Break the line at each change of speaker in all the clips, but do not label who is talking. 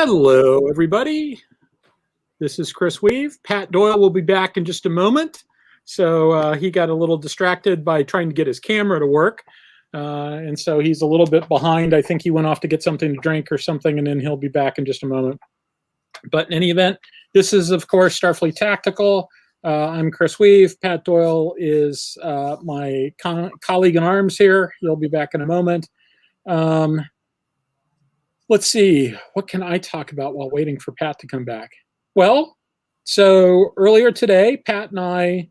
Hello, everybody. This is Chris Weave. Pat Doyle will be back in just a moment. So he got a little distracted by trying to get his camera to work. And so he's a little bit behind. I think he went off to get something to drink or something, and then he'll be back in just a moment. But in any event, this is, of course, Starfleet Tactical. I'm Chris Weave. Pat Doyle is my colleague in arms here. He'll be back in a moment. Let's see, what can I talk about while waiting for Pat to come back? Well, so earlier today, Pat and I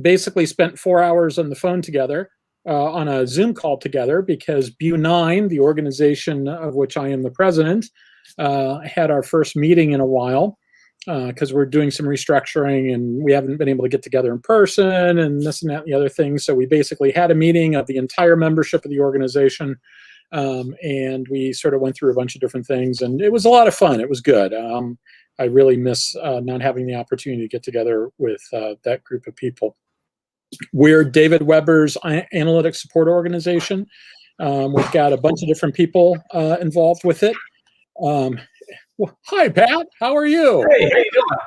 basically spent 4 hours on the phone together on a Zoom call together because BU9, the organization of which I am the president, had our first meeting in a while because we're doing some restructuring and we haven't been able to get together in person and this and that and the other thing. So we basically had a meeting of the entire membership of the organization. And we sort of went through a bunch of different things, and it was a lot of fun. It was good. I really miss not having the opportunity to get together with that group of people. We're David Weber's analytics support organization. We've got a bunch of different people involved with it. Well, hi, Pat. How are you?
Hey, how you doing?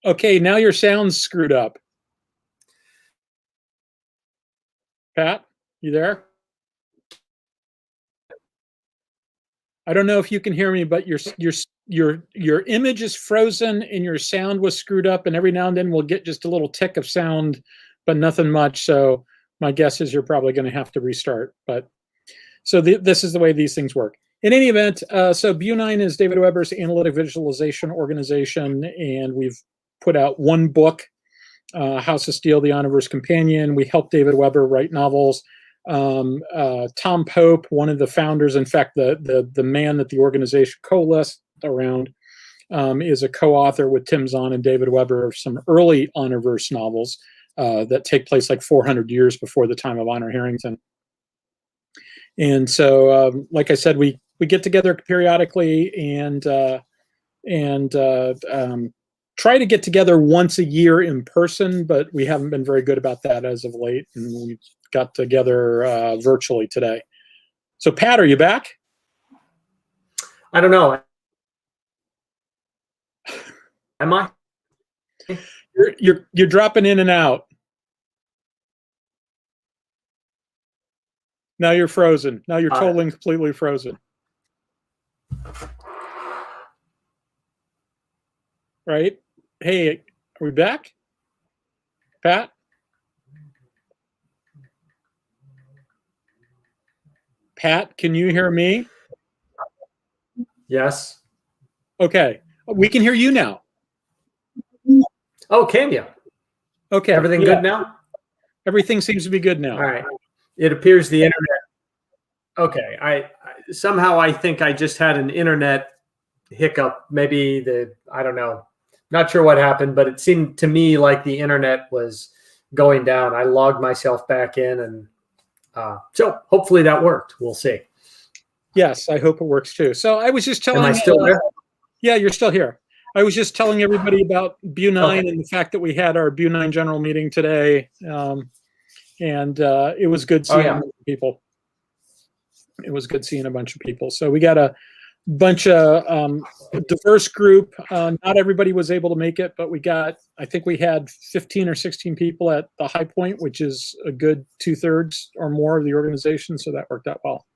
Okay, now your sound's screwed up. Pat, you there? I don't know if you can hear me, but your image is frozen and your sound was screwed up, and every now and then we'll get just a little tick of sound, but nothing much. So my guess is you're probably going to have to restart. But so this is the way these things work. In any event, so BU9 is David Weber's analytic visualization organization, and we've put out one book, House of Steel: The Omniverse Companion. We helped David Weber write novels. Tom Pope, one of the founders, in fact, the man that the organization coalesced around, is a co-author with Tim Zahn and David Weber of some early Omniverse novels that take place like 400 years before the time of Honor Harrington. And so, like I said, we get together periodically and try to get together once a year in person, but we haven't been very good about that as of late, and we got together virtually today. So, Pat, are you back?
I don't know. Am I?
You're dropping in and out. Now you're frozen. Now you're totally and completely frozen. Right? Hey, are we back? Pat? Pat, can you hear me?
Yes.
Okay. We can hear you now.
Oh, can you?
Okay.
Everything good now?
Everything seems to be good now.
All right. It appears the internet. Okay. I somehow I think I just had an internet hiccup. Maybe I don't know. Not sure what happened, but it seemed to me like the internet was going down. I logged myself back in, and so hopefully that worked. We'll see.
Yes, I hope it works too. So I was just telling.
Am I still there?
Yeah, you're still here. I was just telling everybody about BU9 and the fact that we had our BU9 general meeting today, and it was good seeing a bunch of people. It was good seeing a bunch of people. So we got a bunch of diverse group. Not everybody was able to make it, but I think we had 15 or 16 people at the high point, which is a good 2/3 or more of the organization. So that worked out well.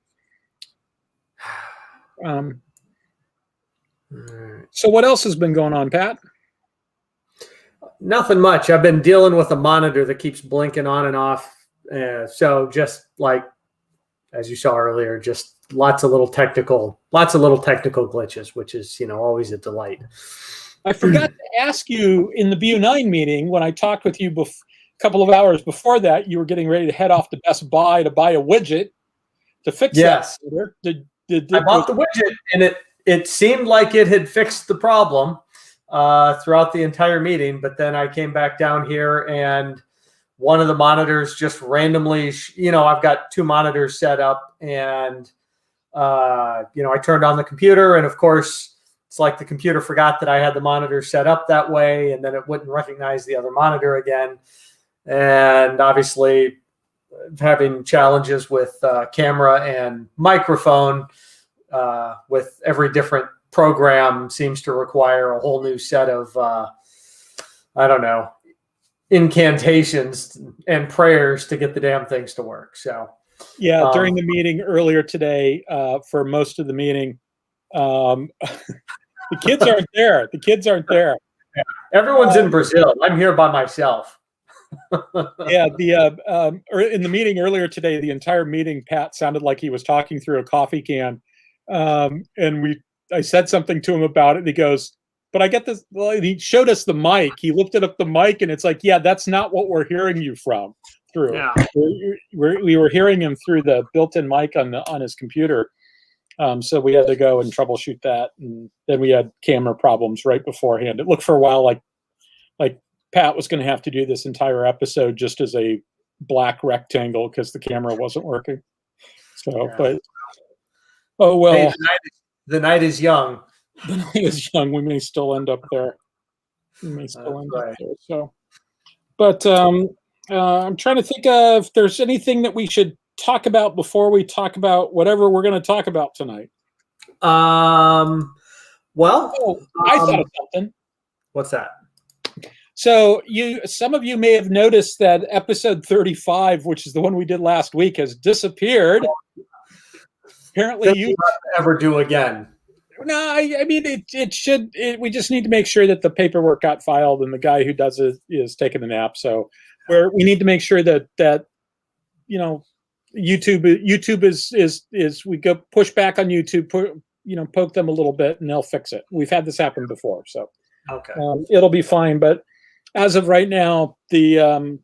So what else has been going on, Pat?
Nothing much. I've been dealing with a monitor that keeps blinking on and off. So just like, as you saw earlier, just lots of little technical glitches, which is, always a delight.
I forgot to ask you in the BU9 meeting when I talked with you a couple of hours before that, you were getting ready to head off to Best Buy to buy a widget to fix that.
I bought the widget, and it seemed like it had fixed the problem throughout the entire meeting. But then I came back down here, and one of the monitors just randomly, I've got two monitors set up, and I turned on the computer, and of course, it's like the computer forgot that I had the monitor set up that way, and then it wouldn't recognize the other monitor again. And obviously, having challenges with camera and microphone, with every different program seems to require a whole new set of, I don't know, incantations and prayers to get the damn things to work. So,
yeah, during the meeting earlier today, for most of the meeting, the kids aren't there. The kids aren't there.
Yeah. Everyone's in Brazil. I'm here by myself.
Yeah, in the meeting earlier today, the entire meeting, Pat sounded like he was talking through a coffee can, and I said something to him about it, and he goes, "But I get this." Well, he showed us the mic. He lifted up the mic, and it's like, "Yeah, that's not what we're hearing you through.
Yeah.
We were hearing him through the built-in mic on his computer." So we had to go and troubleshoot that, and then we had camera problems right beforehand. It looked for a while like Pat was going to have to do this entire episode just as a black rectangle because the camera wasn't working. So, yeah. But oh well.
Hey, the night is young.
The night is young. We may still end up there. So, but I'm trying to think of if there's anything that we should talk about before we talk about whatever we're going to talk about tonight.
Well,
I thought of something.
What's that?
So some of you may have noticed that episode 35, which is the one we did last week, has disappeared. Apparently, you
ever do again.
No, I mean it should. We just need to make sure that the paperwork got filed and the guy who does it is taking a nap. So we need to make sure that YouTube is we go push back on YouTube, poke them a little bit and they'll fix it. We've had this happen before, so
okay,
it'll be fine. But as of right now, the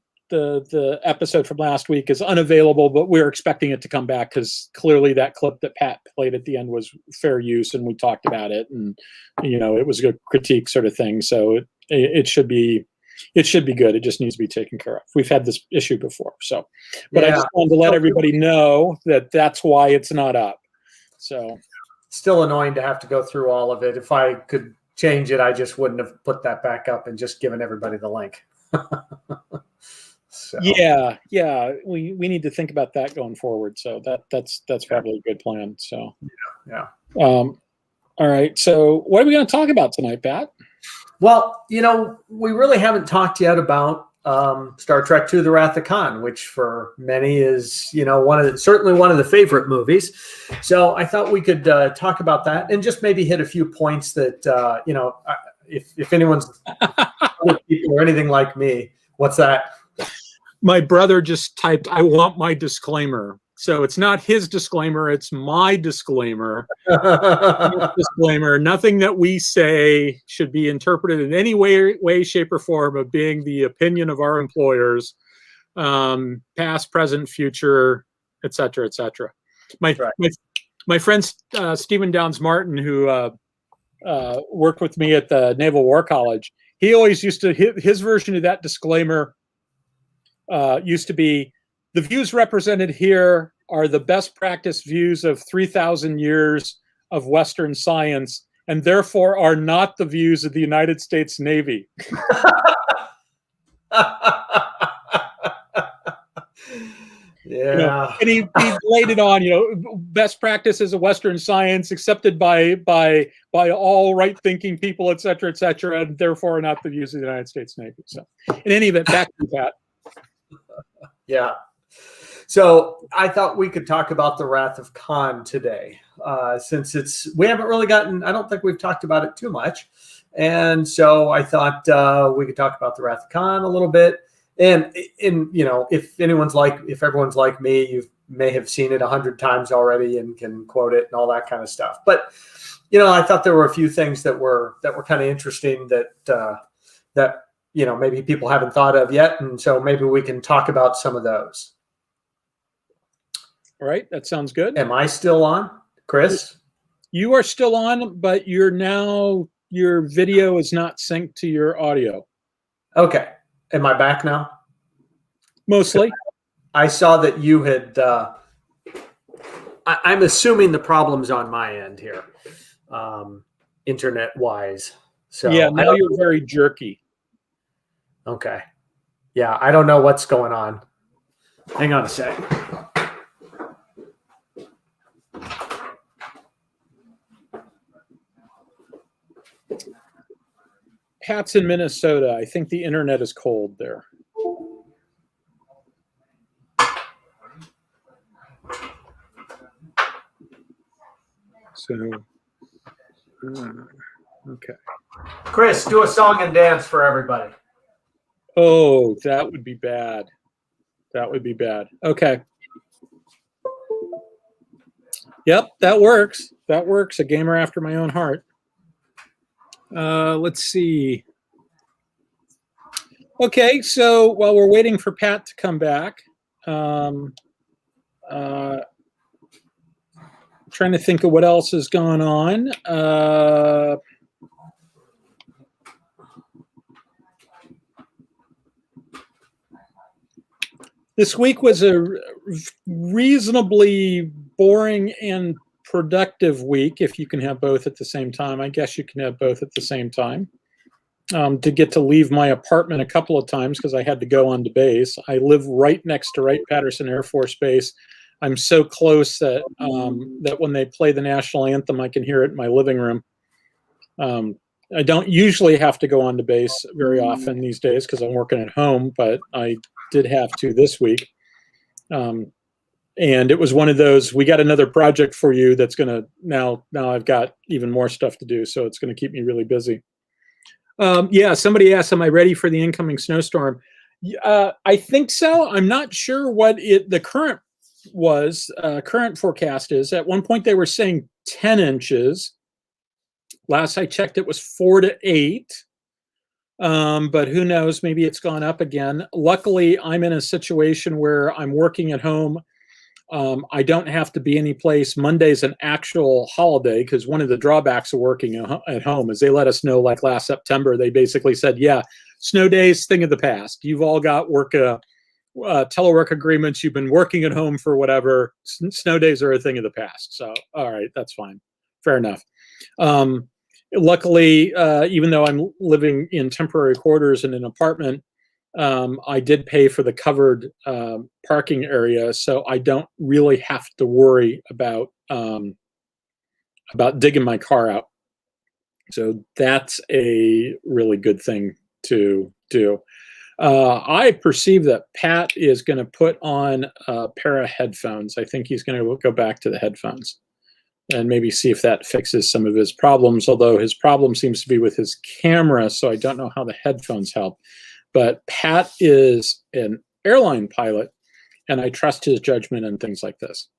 episode from last week is unavailable, but we're expecting it to come back because clearly that clip that Pat played at the end was fair use and we talked about it, and it was a critique sort of thing. So it should be good. It just needs to be taken care of. We've had this issue before, so but I just wanted to let everybody know that that's why it's not up. So
still annoying to have to go through all of it. If I could change it, I just wouldn't have put that back up and just given everybody the link. So. Yeah, we need to think about that going forward. So that's probably a good plan. So yeah.
All right. So what are we going to talk about tonight, Pat?
Well, we really haven't talked yet about Star Trek II: The Wrath of Khan, which for many is certainly one of the favorite movies. So I thought we could talk about that and just maybe hit a few points that if anyone's people or anything like me, what's that?
My brother just typed, "I want my disclaimer." So it's not his disclaimer, it's my disclaimer. Disclaimer, nothing that we say should be interpreted in any way, shape, or form of being the opinion of our employers, past, present, future, et cetera, et cetera. My friend Stephen Downs Martin, who worked with me at the Naval War College, he always used to, his version of that disclaimer used to be, "The views represented here are the best practice views of 3,000 years of Western science, and therefore are not the views of the United States Navy."
Yeah.
And he laid it on, best practices of Western science accepted by all right-thinking people, et cetera, and therefore are not the views of the United States Navy. So in any event, back to that.
Yeah. So I thought we could talk about the Wrath of Khan today, since we haven't really I don't think we've talked about it too much. And so I thought we could talk about the Wrath of Khan a little bit. And if everyone's like me, you may have seen it 100 times already and can quote it and all that kind of stuff. But, I thought there were a few things that were kind of interesting that maybe people haven't thought of yet. And so maybe we can talk about some of those.
All right, that sounds good.
Am I still on, Chris?
You are still on, but your video is not synced to your audio.
Okay. Am I back now?
Mostly.
I saw that you had, I'm assuming the problem's on my end here, internet-wise. So
yeah, now you're very jerky.
Okay. Yeah, I don't know what's going on. Hang on a sec.
Pat's in Minnesota. I think the internet is cold there. So, okay.
Chris, do a song and dance for everybody.
Oh, that would be bad. That would be bad. Okay. Yep, that works. That works. A gamer after my own heart. Let's see. Okay, so while we're waiting for Pat to come back, trying to think of what else is going on. This week was a reasonably boring and productive week, if you can have both at the same time. I guess you can have both at the same time. To get to leave my apartment a couple of times because I had to go on to base. I live right next to Wright-Patterson Air Force Base. I'm so close that that when they play the national anthem, I can hear it in my living room. I don't usually have to go on to base very often these days because I'm working at home, but I did have to this week. And it was one of those, we got another project for you that's going to, now I've got even more stuff to do, so it's going to keep me really busy. Yeah, somebody asked, am I ready for the incoming snowstorm? I think so. I'm not sure what the current forecast is. At one point they were saying 10 inches. Last I checked, it was 4 to 8. But who knows? Maybe it's gone up again. Luckily, I'm in a situation where I'm working at home. I don't have to be any place. Monday's an actual holiday because one of the drawbacks of working at home is they let us know, like last September, they basically said, yeah, snow days, thing of the past. You've all got telework agreements. You've been working at home for whatever. Snow days are a thing of the past. So, all right, that's fine. Fair enough. Luckily, even though I'm living in temporary quarters in an apartment, I did pay for the covered parking area, so I don't really have to worry about digging my car out. So that's a really good thing to do. I perceive that Pat is going to put on a pair of headphones. I think he's going to go back to the headphones and maybe see if that fixes some of his problems, although his problem seems to be with his camera, so I don't know how the headphones help. But Pat is an airline pilot, and I trust his judgment and things like this.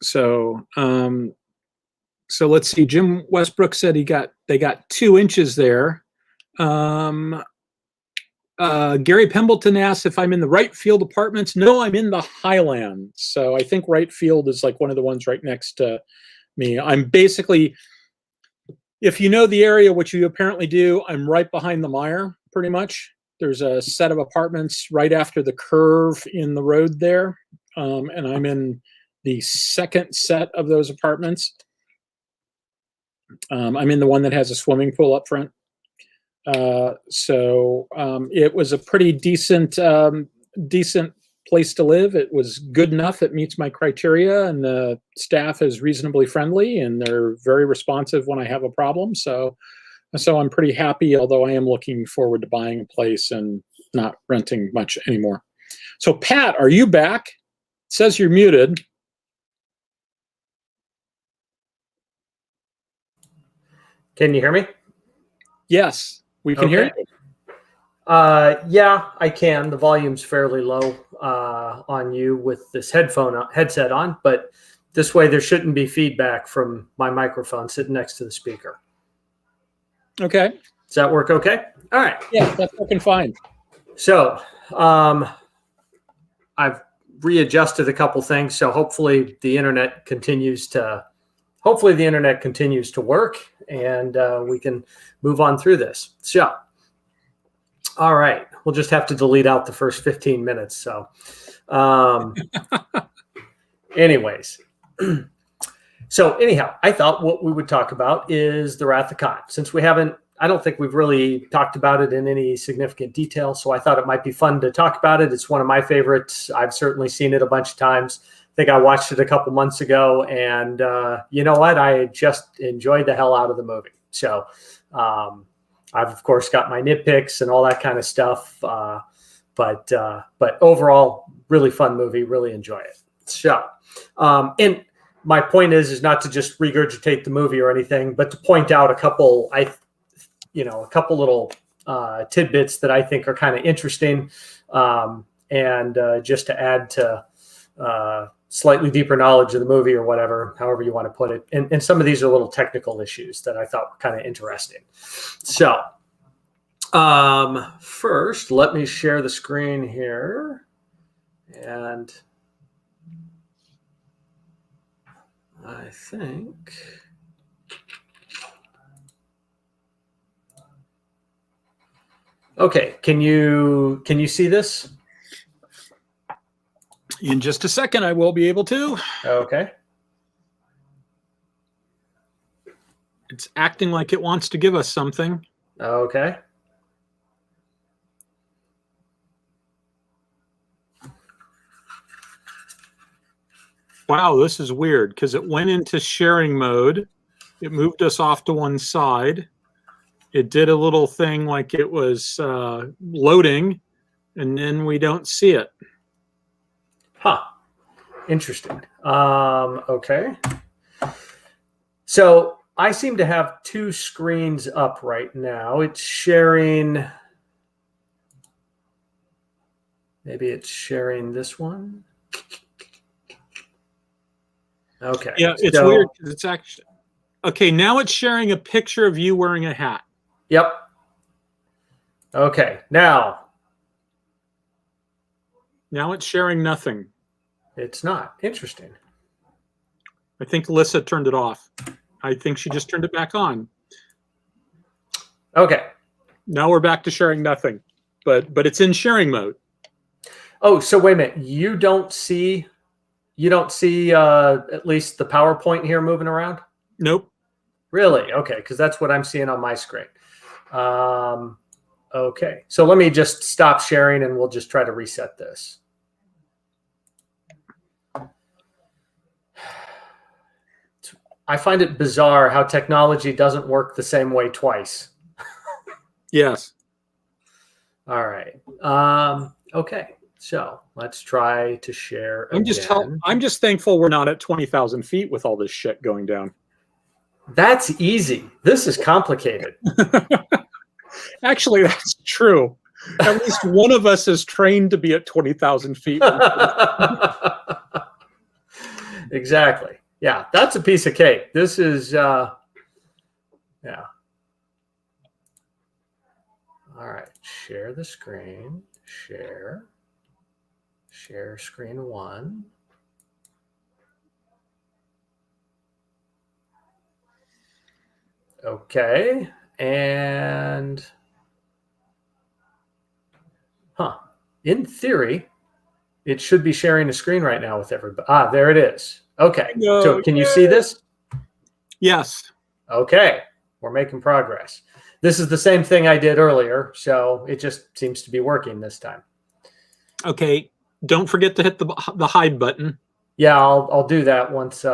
So, so let's see. Jim Westbrook said they got 2 inches there. Gary Pembleton asked if I'm in the right field apartments. No, I'm in the Highlands. So I think right field is like one of the ones right next to me. I'm basically, if you know the area, which you apparently do, I'm right behind the mire, pretty much. There's a set of apartments right after the curve in the road there. And I'm in the second set of those apartments. I'm in the one that has a swimming pool up front. So it was a pretty decent place to live. It was good enough. It meets my criteria, and the staff is reasonably friendly, and they're very responsive when I have a problem. So I'm pretty happy, although I am looking forward to buying a place and not renting much anymore. So Pat, are you back? It says you're muted.
Can you hear me?
Yes, we can hear you.
Yeah, I can. The volume's fairly low on you with this headset on, but this way there shouldn't be feedback from my microphone sitting next to the speaker.
Okay.
Does that work okay? All right.
Yeah, that's working fine.
So I've readjusted a couple things, so hopefully the internet continues to work, and we can move on through this. So, all right, we'll just have to delete out the first 15 minutes. So, anyways, so anyhow, I thought what we would talk about is the Wrath of Khan, since I don't think we've really talked about it in any significant detail. So I thought it might be fun to talk about it. It's one of my favorites. I've certainly seen it a bunch of times. I think I watched it a couple months ago, and you know what? I just enjoyed the hell out of the movie. So I've of course got my nitpicks and all that kind of stuff, but overall, really fun movie. Really enjoy it. So, and my point is not to just regurgitate the movie or anything, but to point out a couple little tidbits that I think are kind of interesting, and just to add to slightly deeper knowledge of the movie or whatever, however you want to put it. And some of these are little technical issues that I thought were kind of interesting. So first, let me share the screen here. And I think... Okay, can you see this?
In just a second, I will be able to.
Okay.
It's acting like it wants to give us something.
Okay.
Wow, this is weird because it went into sharing mode. It moved us off to one side. It did a little thing like it was loading, and then we don't see it.
Huh. Interesting. Okay. So I seem to have two screens up right now. It's sharing. Maybe it's sharing this one. Okay.
Yeah, it's weird because it's actually. Okay, now it's sharing a picture of you wearing a hat.
Yep. Okay. Now
it's sharing nothing.
It's not. Interesting.
I think Alyssa turned it off. I think she just turned it back on.
Okay.
Now we're back to sharing nothing, but it's in sharing mode.
Oh, so wait a minute. You don't see at least the PowerPoint here moving around?
Nope.
Really? Okay, because that's what I'm seeing on my screen. Okay, so let me just stop sharing and we'll just try to reset this. I find it bizarre how technology doesn't work the same way twice.
Yes.
All right. Okay, so let's try to share again.
I'm just thankful we're not at 20,000 feet with all this shit going down.
That's easy. This is complicated.
Actually, that's true. At least one of us is trained to be at 20,000 feet.
Exactly. Yeah, that's a piece of cake. This is, yeah. All right, share the screen. Share screen one. Okay, and in theory, it should be sharing a screen right now with everybody. Ah, there it is. Okay, so can you see this?
Yes.
Okay, we're making progress. This is the same thing I did earlier, so it just seems to be working this time.
Okay, don't forget to hit the hide button.
Yeah, I'll do that once.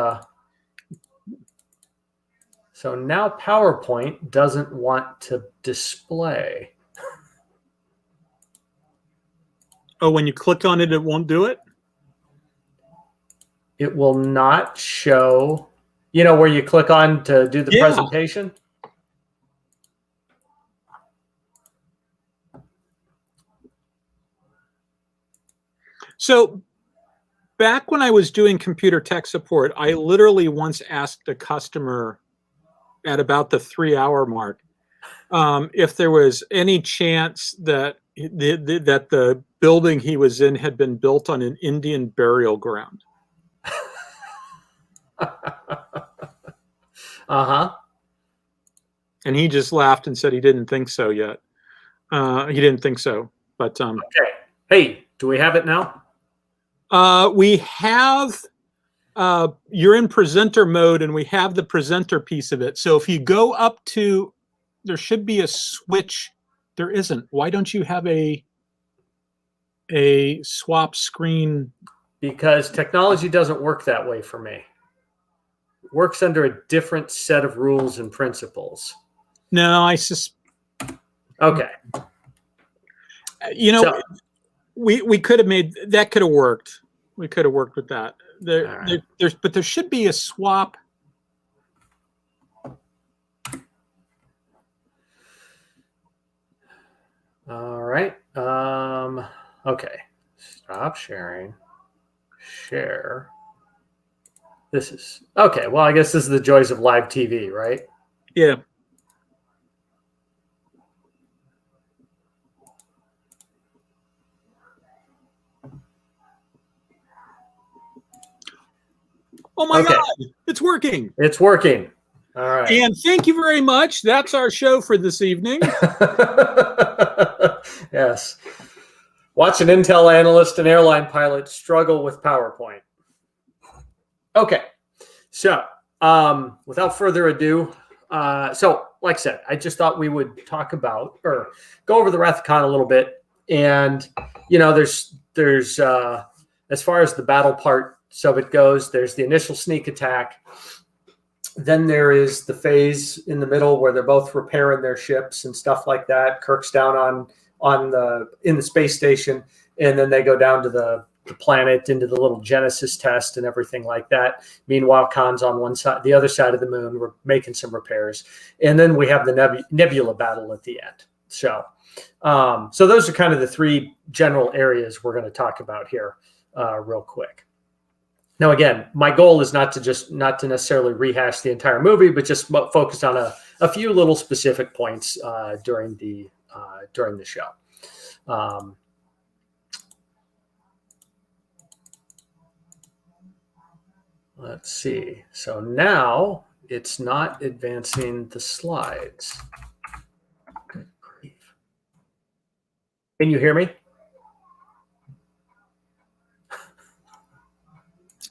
So now PowerPoint doesn't want to display.
Oh, when you click on it, it won't do it?
It will not show, where you click on to do the presentation?
So back when I was doing computer tech support, I literally once asked a customer at about the 3-hour mark if there was any chance that the building he was in had been built on an Indian burial ground. And he just laughed and said he didn't think so yet. He didn't think so, but
okay. Hey, do we have it now?
We have. You're in presenter mode, and we have the presenter piece of it. So if you go up to, there should be a switch. There isn't. Why don't you have a swap screen?
Because technology doesn't work that way for me. It works under a different set of rules and principles.
No,
Okay.
We could have made that. Could have worked. We could have worked with that. But there should be a swap.
All right. Okay. Stop sharing. Share. This is okay. Well, I guess this is the joys of live TV, right?
Yeah. Oh my God, it's working.
It's working. All right.
And thank you very much. That's our show for this evening.
Yes. Watch an Intel analyst and airline pilot struggle with PowerPoint. Okay. So, without further ado, so like I said, I just thought we would talk about or go over the Wrath of Khan a little bit. And, there's as far as the battle part of it goes, there's the initial sneak attack. Then there is the phase in the middle where they're both repairing their ships and stuff like that. Kirk's down in the space station, and then they go down to the planet into the little Genesis test and everything like that. Meanwhile, Khan's on one side, the other side of the moon. We're making some repairs, and then we have the Nebula battle at the end. So those are kind of the three general areas we're going to talk about here, real quick. Now, again, my goal is not to necessarily rehash the entire movie, but just focus on a few little specific points during the show. Let's see. So now it's not advancing the slides. Good grief. Can you hear me?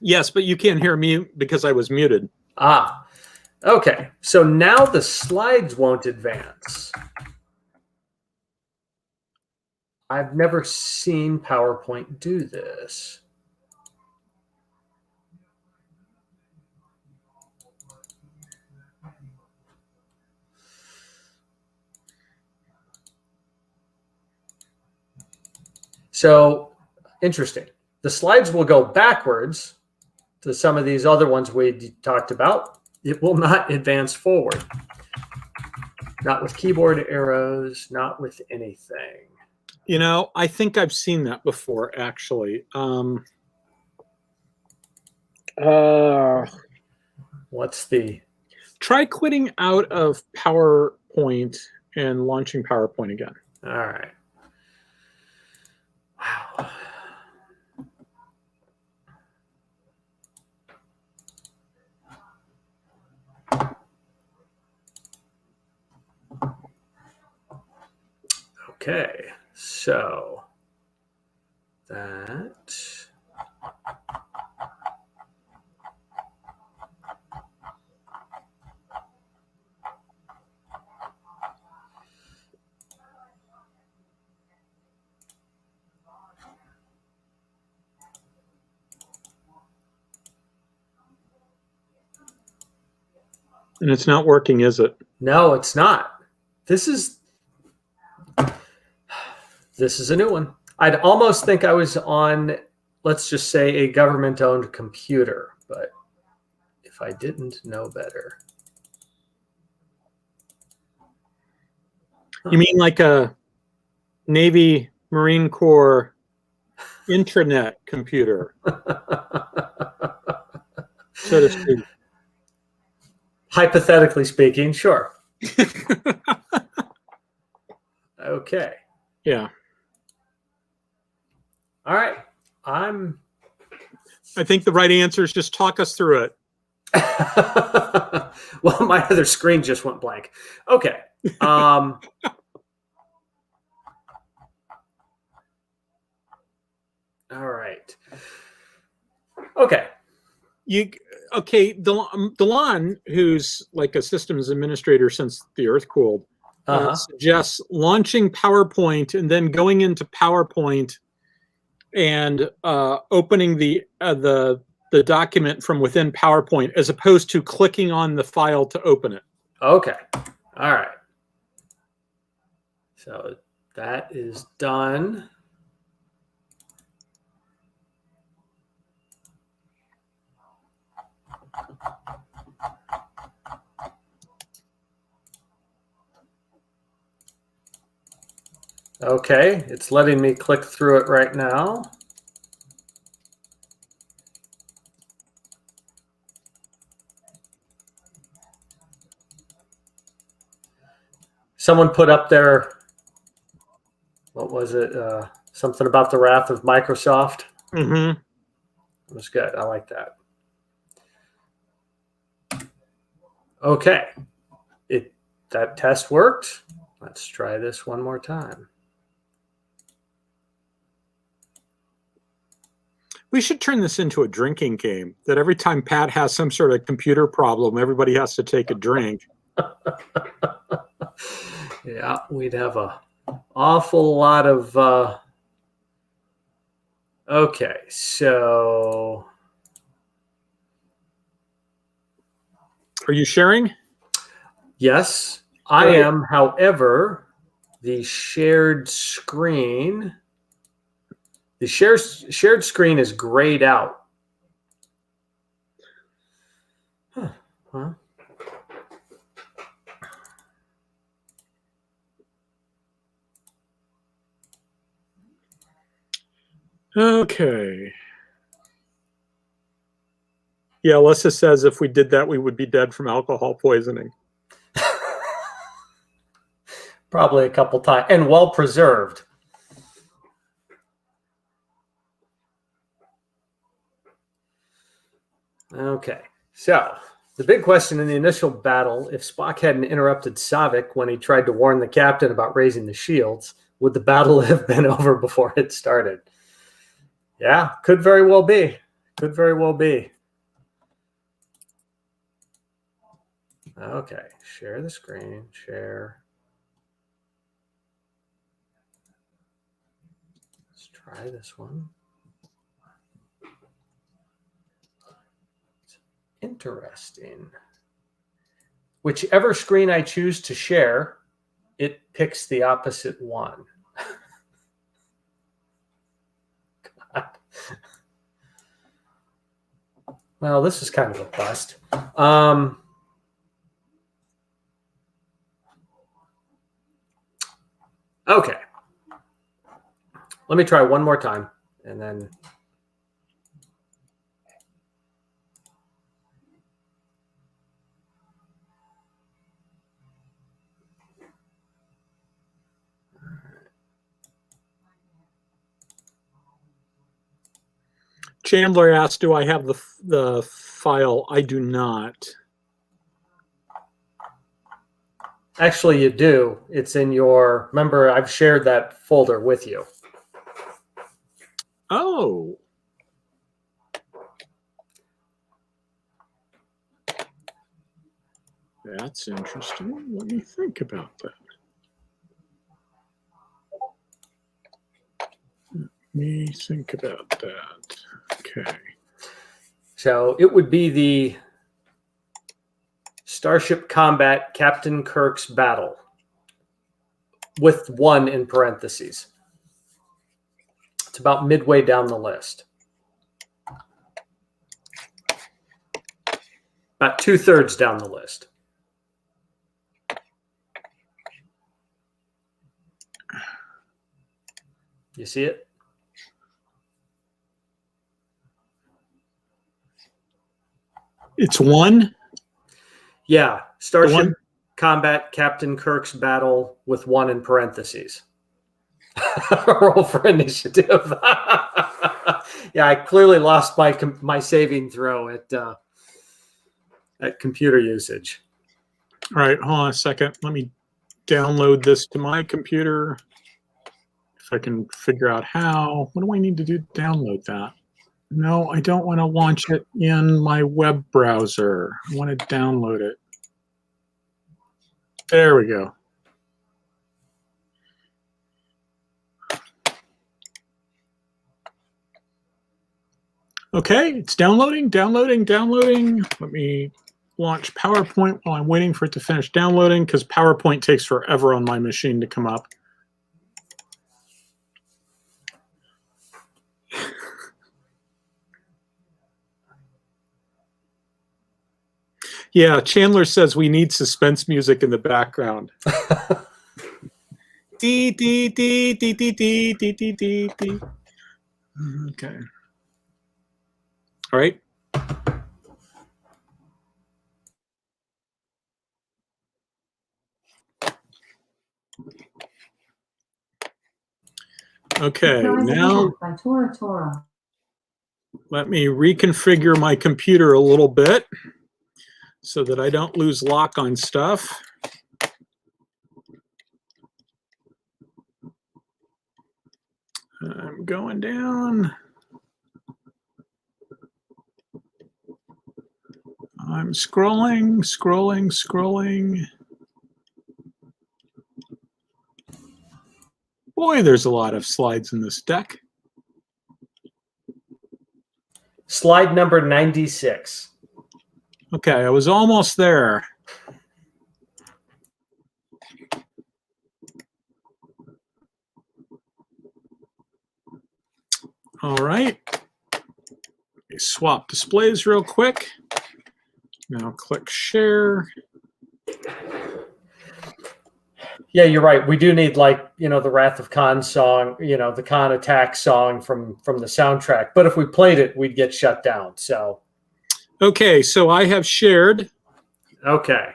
Yes, but you can't hear me because I was muted.
Okay. So now the slides won't advance. I've never seen PowerPoint do this. So, interesting. The slides will go backwards to some of these other ones we talked about. It will not advance forward. Not with keyboard arrows, not with anything.
I think I've seen that before, actually.
What's the...
Try quitting out of PowerPoint and launching PowerPoint again.
All right. Wow. Okay, so that
And it's not working, is it?
No, it's not. This is a new one. I'd almost think I was on, let's just say, a government-owned computer, but if I didn't know better.
You mean like a Navy Marine Corps intranet computer, so to speak?
Hypothetically speaking, sure. Okay.
Yeah.
All right.
I think the right answer is just talk us through it.
Well, my other screen just went blank. Okay. All right. Okay.
Delon, who's like a systems administrator since the Earth cooled, suggests launching PowerPoint and then going into PowerPoint and opening the document from within PowerPoint as opposed to clicking on the file to open it.
Okay. All right. So that is done. Okay, it's letting me click through it right now. Someone put up there, what was it? Something about the wrath of Microsoft.
Mm-hmm.
It was good. I like that. Okay, that test worked. Let's try this one more time.
We should turn this into a drinking game, that every time Pat has some sort of computer problem, everybody has to take a drink.
Yeah, we'd have an awful lot of... Okay, so...
Are you sharing?
Yes, I am. However, the shared screen... The shared screen is grayed out. Huh.
Okay. Yeah, Alyssa says if we did that, we would be dead from alcohol poisoning.
Probably a couple times, and well preserved.
Okay, so the big question in the initial battle, if Spock hadn't interrupted Saavik when he tried to warn the captain about raising the shields, would the battle have been over before it started? Yeah, could very well be. Could very well be. Okay, share the screen, share. Let's try this one. Interesting. Whichever screen I choose to share, it picks the opposite one. God. Well, this is kind of a bust. Okay. Let me try one more time, and then...
Chandler asked, do I have the file? I do not.
Actually, you do. It's in your... Remember, I've shared that folder with you.
Oh. That's interesting. Let me think about that. Let me think about that. Okay.
So it would be the Starship Combat Captain Kirk's battle with 1 in parentheses. It's about midway down the list. About 2/3 down the list. You see it?
It's 1?
Yeah. Starship Combat Captain Kirk's battle with 1 in parentheses. Roll for initiative. Yeah, I clearly lost my saving throw at computer usage.
All right, hold on a second. Let me download this to my computer. If I can figure out how. What do I need to do to download that? No, I don't want to launch it in my web browser. I want to download it. There we go. Okay, it's downloading. Let me launch PowerPoint while I'm waiting for it to finish downloading, because PowerPoint takes forever on my machine to come up. Yeah, Chandler says we need suspense music in the background. Dee, dee, dee, dee, dee, dee, dee, dee, dee, dee. Okay. All right. Okay, now let me reconfigure my computer a little bit so that I don't lose lock on stuff. I'm going down. I'm scrolling, scrolling, scrolling. Boy, there's a lot of slides in this deck.
Slide number 96.
Okay, I was almost there. All right. Swap displays real quick. Now click share.
Yeah, you're right. We do need, like, the Wrath of Khan song, the Khan attack song from the soundtrack. But if we played it, we'd get shut down. So.
Okay, so I have shared.
Okay.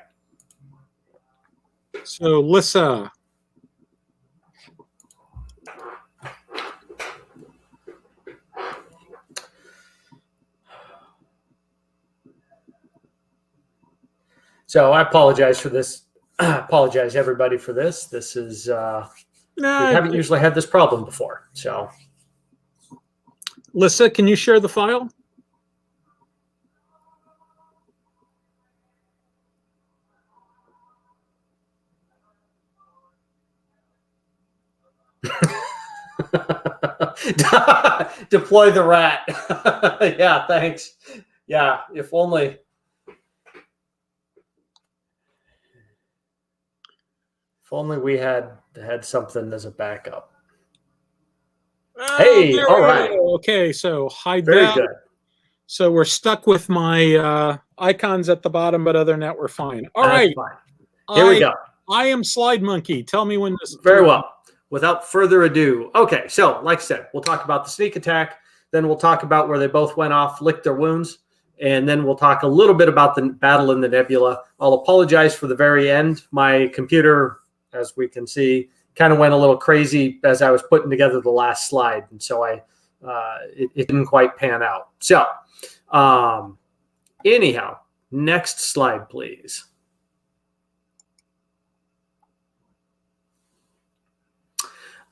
So Lissa.
So I apologize for this. I apologize, everybody, for this. This is we haven't usually had this problem before. So,
Lissa, can you share the file?
Deploy the rat. Yeah, thanks. Yeah, if only. If only we had something as a backup. Hey, all right.
Okay, so hide
Very
that.
good.
So we're stuck with my icons at the bottom, but other than that, we're fine. All
That's
right.
fine. Here we go.
I am Slide Monkey. Tell me when this.
Very well. Without further ado. Okay, so like I said, we'll talk about the sneak attack. Then we'll talk about where they both went off, licked their wounds. And then we'll talk a little bit about the battle in the nebula. I'll apologize for the very end. My computer, as we can see, kind of went a little crazy as I was putting together the last slide. And so it didn't quite pan out. So anyhow, next slide, please.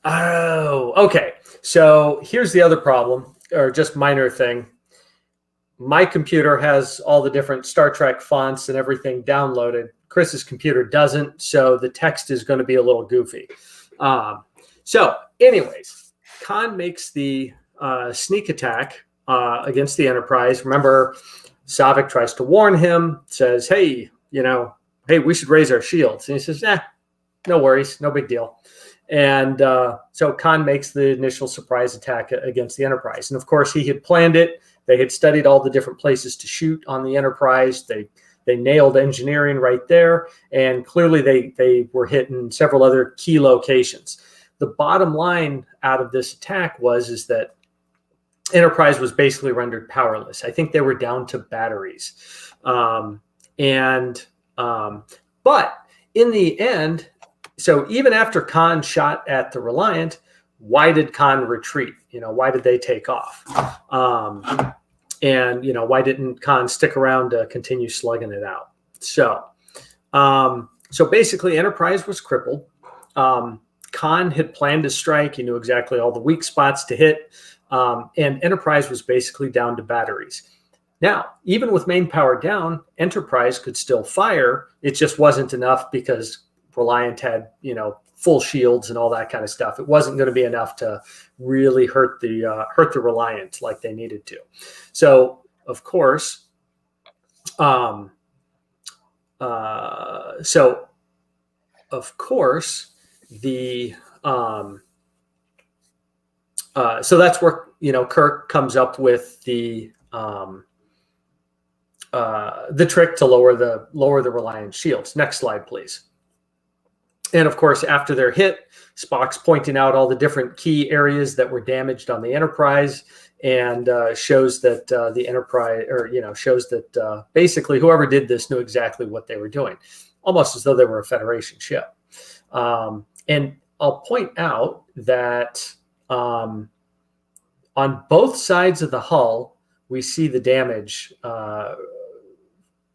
Oh, okay. So here's the other problem, or just minor thing. My computer has all the different Star Trek fonts and everything downloaded. Chris's computer doesn't, so the text is going to be a little goofy. So anyways, Khan makes the sneak attack against the Enterprise. Remember, Saavik tries to warn him, says, hey, we should raise our shields. And he says, no worries, no big deal. And so Khan makes the initial surprise attack against the Enterprise. And of course, he had planned it. They had studied all the different places to shoot on the Enterprise. They nailed engineering right there. And clearly they were hitting several other key locations. The bottom line out of this attack is that Enterprise was basically rendered powerless. I think they were down to batteries. But in the end, so even after Khan shot at the Reliant, why did Khan retreat? Why did they take off? And why didn't Khan stick around to continue slugging it out? So basically, Enterprise was crippled. Khan had planned to strike. He knew exactly all the weak spots to hit. And Enterprise was basically down to batteries. Now, even with main power down, Enterprise could still fire. It just wasn't enough because Reliant had, full shields and all that kind of stuff. It wasn't going to be enough to really hurt the Reliant like they needed to. So, of course, so that's where Kirk comes up with the
the trick to lower the Reliant shields. Next slide, please. And of course, after they're hit, Spock's pointing out all the different key areas that were damaged on the Enterprise, and shows that the Enterprise, or shows that basically whoever did this knew exactly what they were doing, almost as though they were a Federation ship. And I'll point out that on both sides of the hull, we see the damage.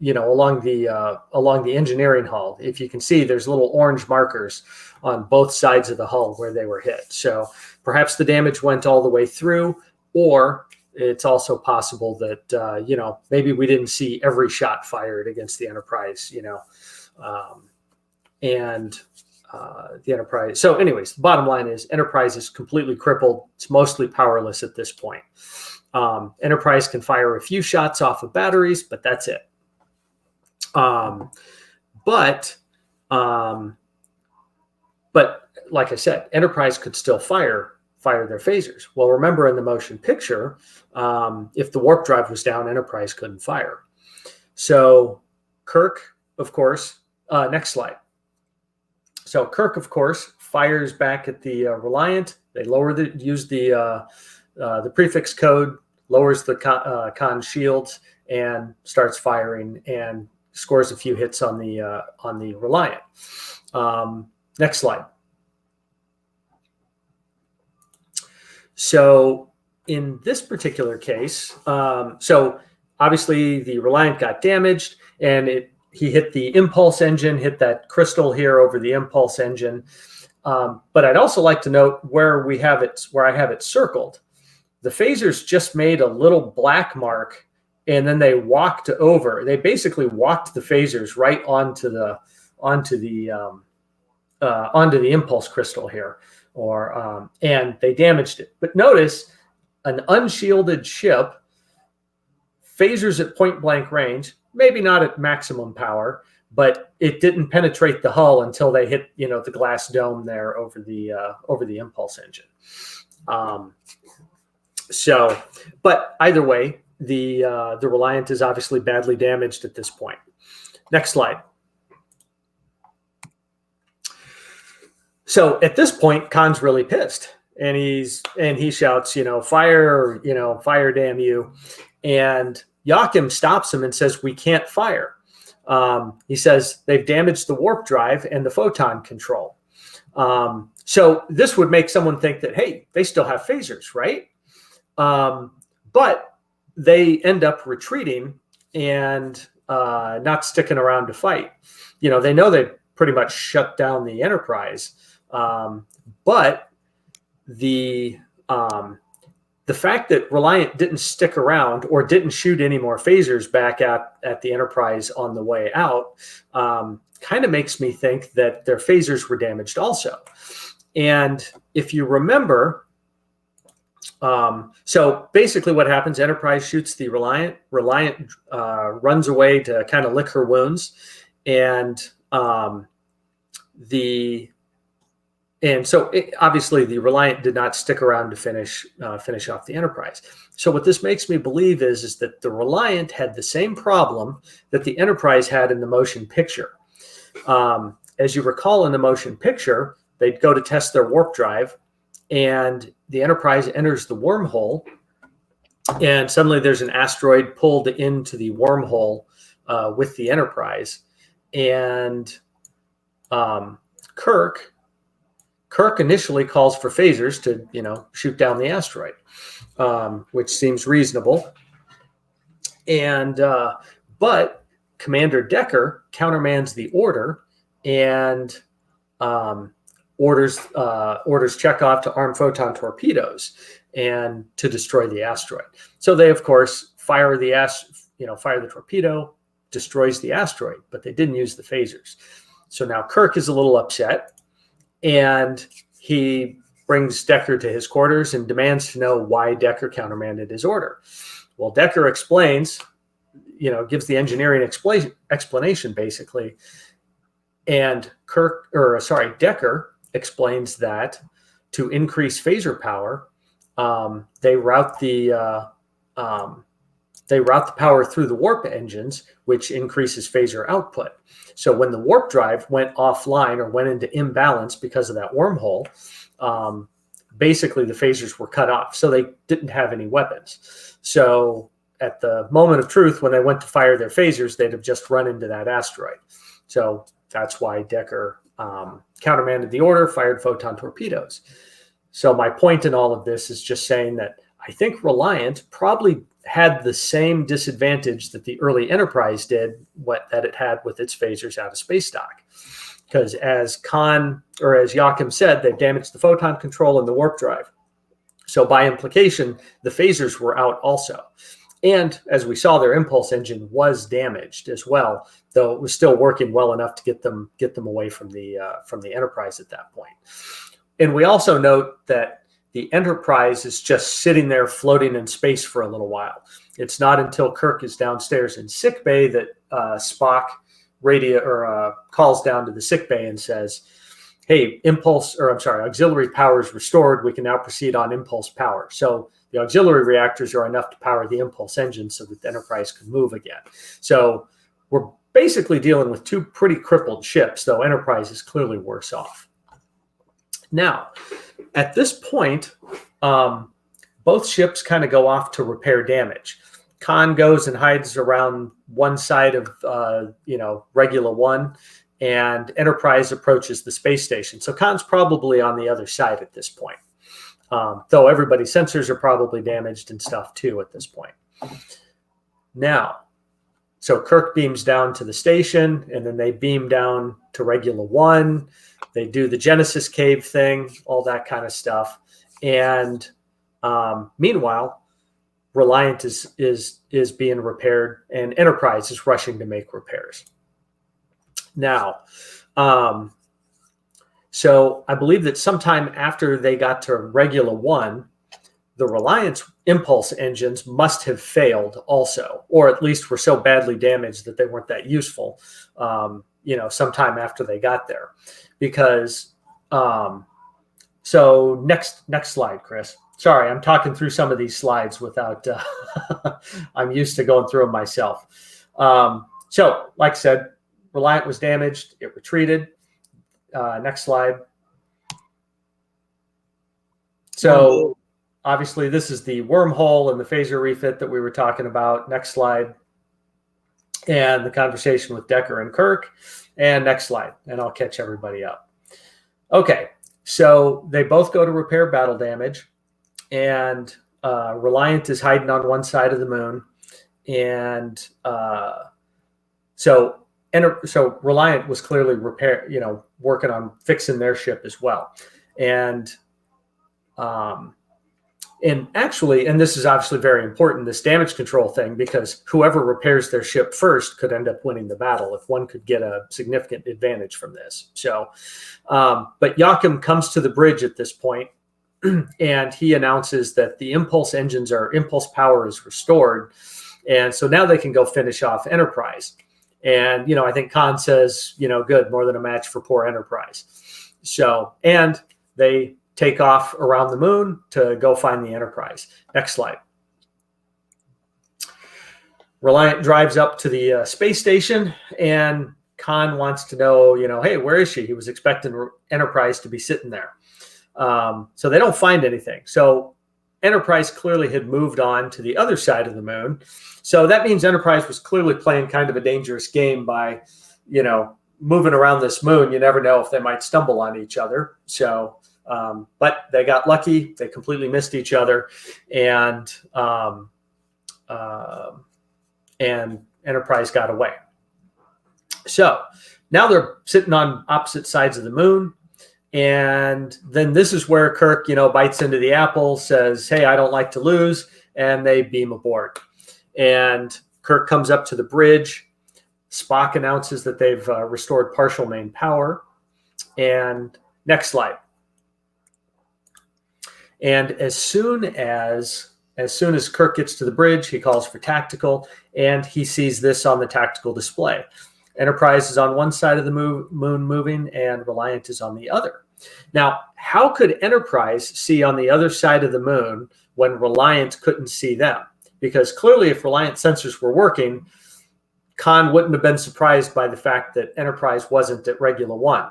Along the engineering hull. If you can see, there's little orange markers on both sides of the hull where they were hit. So perhaps the damage went all the way through, or it's also possible that, maybe we didn't see every shot fired against the Enterprise, and the Enterprise. So anyways, the bottom line is Enterprise is completely crippled. It's mostly powerless at this point. Enterprise can fire a few shots off of batteries, but that's it. But like I said, Enterprise could still fire their phasers. Well, remember in the motion picture, if the warp drive was down, Enterprise couldn't fire. So Kirk, of course, next slide. So Kirk, of course, fires back at the Reliant. They use the prefix code, lowers the con shields, and starts firing and scores a few hits on the Reliant. Next slide. So in this particular case, so obviously the Reliant got damaged, and he hit the impulse engine, hit that crystal here over the impulse engine. But I'd also like to note where I have it circled. The phasers just made a little black mark, and then they walked over. They basically walked the phasers right onto the impulse crystal here, and they damaged it. But notice, an unshielded ship, phasers at point blank range, maybe not at maximum power, but it didn't penetrate the hull until they hit the glass dome there over the impulse engine. But either way, the Reliant is obviously badly damaged at this point. Next slide. So at this point, Khan's really pissed, and he shouts, fire, fire, damn you. And Joachim stops him and says, we can't fire. He says they've damaged the warp drive and the photon control. So this would make someone think that, hey, they still have phasers, right? But they end up retreating and not sticking around to fight. They know they pretty much shut down the Enterprise, but the fact that Reliant didn't stick around or didn't shoot any more phasers back at the Enterprise on the way out kind of makes me think that their phasers were damaged also. And if you remember, so basically what happens, Enterprise shoots the Reliant. Reliant runs away to kind of lick her wounds. And obviously the Reliant did not stick around to finish off the Enterprise. So what this makes me believe is that the Reliant had the same problem that the Enterprise had in the motion picture. As you recall, in the motion picture, they'd go to test their warp drive, and the Enterprise enters the wormhole, and suddenly there's an asteroid pulled into the wormhole with the Enterprise. And Kirk initially calls for phasers to, shoot down the asteroid, which seems reasonable. And but Commander Decker countermands the order and orders Chekhov to arm photon torpedoes and to destroy the asteroid. So they, of course, fire the torpedo, destroys the asteroid, but they didn't use the phasers. So now Kirk is a little upset, and he brings Decker to his quarters and demands to know why Decker countermanded his order. Well, Decker explains, gives the engineering explanation basically, and Decker explains that to increase phaser power, they route the they route the power through the warp engines, which increases phaser output. So when the warp drive went offline or went into imbalance because of that wormhole, basically the phasers were cut off. So they didn't have any weapons. So at the moment of truth, when they went to fire their phasers, they'd have just run into that asteroid. So that's why Decker countermanded the order, fired photon torpedoes. So my point in all of this is just saying that I think Reliant probably had the same disadvantage that the early Enterprise did, that it had with its phasers out of space dock. Because as Joachim said, they damaged the photon control and the warp drive. So by implication, the phasers were out also. And as we saw, their impulse engine was damaged as well, though it was still working well enough to get them away from the Enterprise at that point. And we also note that the Enterprise is just sitting there floating in space for a little while. It's not until Kirk is downstairs in sickbay that Spock calls down to the sickbay and says, "Hey, auxiliary power is restored. We can now proceed on impulse power." So the auxiliary reactors are enough to power the impulse engine so that the Enterprise can move again. So we're basically dealing with two pretty crippled ships, though Enterprise is clearly worse off. Now, at this point, both ships kind of go off to repair damage. Khan goes and hides around one side of, Regula 1, and Enterprise approaches the space station. So Khan's probably on the other side at this point. Though everybody's sensors are probably damaged and stuff too at this point. Now, so Kirk beams down to the station, and then they beam down to Regula 1. They do the Genesis cave thing, all that kind of stuff. And meanwhile, Reliant is being repaired, and Enterprise is rushing to make repairs. Now, so I believe that sometime after they got to Regula 1, the Reliance impulse engines must have failed also, or at least were so badly damaged that they weren't that useful, sometime after they got there. Because, so next slide, Chris. Sorry, I'm talking through some of these slides without, I'm used to going through them myself. So, like I said, Reliant was damaged. It retreated. Next slide. So, obviously, this is the wormhole and the phaser refit that we were talking about. Next slide. And the conversation with Decker and Kirk. And next slide. And I'll catch everybody up. Okay, so they both go to repair battle damage. And Reliant is hiding on one side of the moon. And so Reliant was clearly working on fixing their ship as well. And actually, and this is obviously very important, this damage control thing, because whoever repairs their ship first could end up winning the battle if one could get a significant advantage from this. So, but Joachim comes to the bridge at this point, and he announces that the impulse power is restored. And so now they can go finish off Enterprise. And, I think Khan says, good, more than a match for poor Enterprise. So, and they take off around the moon to go find the Enterprise. Next slide. Reliant drives up to the space station, and Khan wants to know, hey, where is she? He was expecting Enterprise to be sitting there. So they don't find anything. So Enterprise clearly had moved on to the other side of the moon. So that means Enterprise was clearly playing kind of a dangerous game by, moving around this moon. You never know if they might stumble on each other. So, but they got lucky. They completely missed each other, and Enterprise got away. So now they're sitting on opposite sides of the moon. And then this is where Kirk, bites into the apple, says, hey, I don't like to lose. And they beam aboard. And Kirk comes up to the bridge. Spock announces that they've restored partial main power. And next slide. And as soon as Kirk gets to the bridge, he calls for tactical, and he sees this on the tactical display. Enterprise is on one side of the moon moving, and Reliant is on the other. Now, how could Enterprise see on the other side of the moon when Reliant couldn't see them? because clearly if Reliant sensors were working, Khan wouldn't have been surprised by the fact that Enterprise wasn't at Regula 1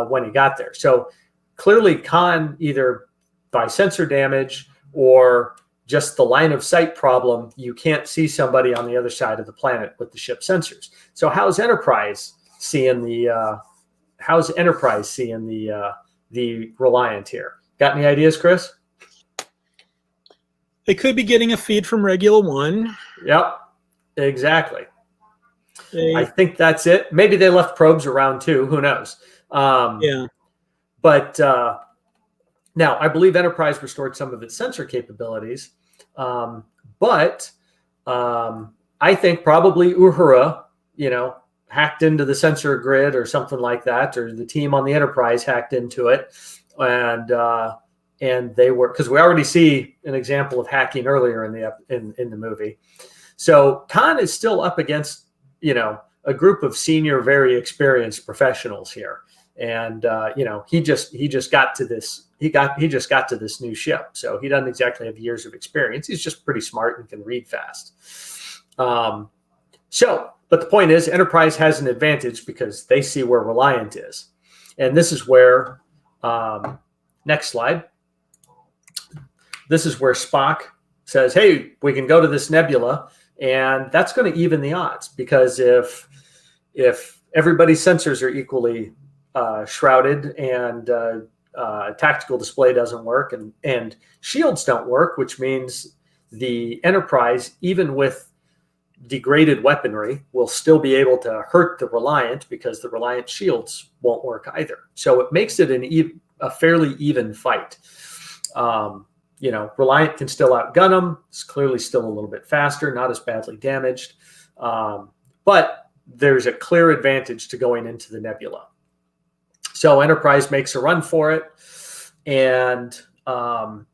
when he got there. So clearly Khan, either by sensor damage or just the line of sight problem, you can't see somebody on the other side of the planet with the ship sensors. So how's Enterprise seeing the Reliant here? Got any ideas, Chris?
They could be getting a feed from Regula 1.
Yep, exactly. I think that's it. Maybe they left probes around too. Who knows?
Yeah.
But now I believe Enterprise restored some of its sensor capabilities. But I think probably Uhura, hacked into the sensor grid or something like that, or the team on the Enterprise hacked into it. And they were, because we already see an example of hacking earlier in the movie. So Khan is still up against, a group of senior, very experienced professionals here. And, he just got to this, he just got to this new ship. So he doesn't exactly have years of experience. He's just pretty smart and can read fast. But the point is, Enterprise has an advantage because they see where Reliant is. And this is where, next slide. This is where Spock says, hey, we can go to this nebula. And that's going to even the odds, because if everybody's sensors are equally shrouded and tactical display doesn't work and shields don't work, which means the Enterprise, even with degraded weaponry, will still be able to hurt the Reliant because the Reliant shields won't work either. So it makes it a fairly even fight. Reliant can still outgun them. It's clearly still a little bit faster, not as badly damaged. But there's a clear advantage to going into the nebula. So Enterprise makes a run for it. And on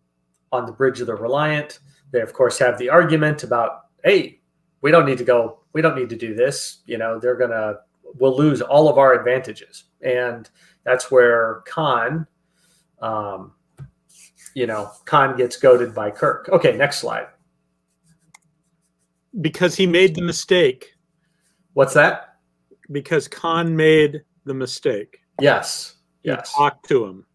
the bridge of the Reliant, they, of course, have the argument about, hey, we don't need to go. We don't need to do this. We'll lose all of our advantages. And that's where Khan gets goaded by Kirk. Okay, next slide.
Because he made the mistake.
What's that?
Because Khan made the mistake.
Yes.
Talk to him.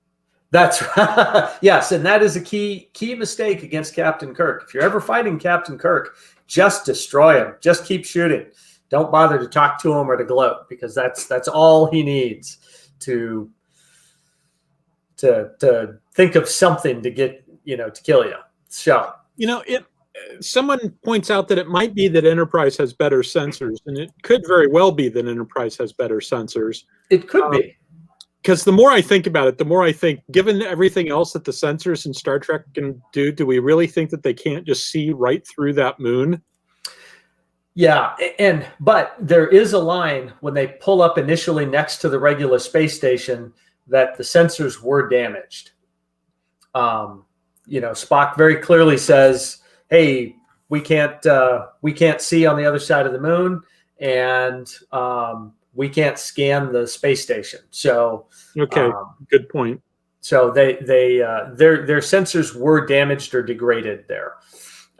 That's right. Yes, and that is a key mistake against Captain Kirk. If you're ever fighting Captain Kirk, just destroy him. Just keep shooting. Don't bother to talk to him or to gloat, because that's all he needs to think of something to get, to kill you. So,
someone points out that it might be that Enterprise has better sensors, and it could very well be that Enterprise has better sensors.
It could be.
Because the more I think about it, the more I think, given everything else that the sensors in Star Trek can do we really think that they can't just see right through that moon?
Yeah, but there is a line when they pull up initially next to the regular space station that the sensors were damaged. Spock very clearly says, hey, we can't see on the other side of the moon, and we can't scan the space station. So
okay, good point.
So their sensors were damaged or degraded there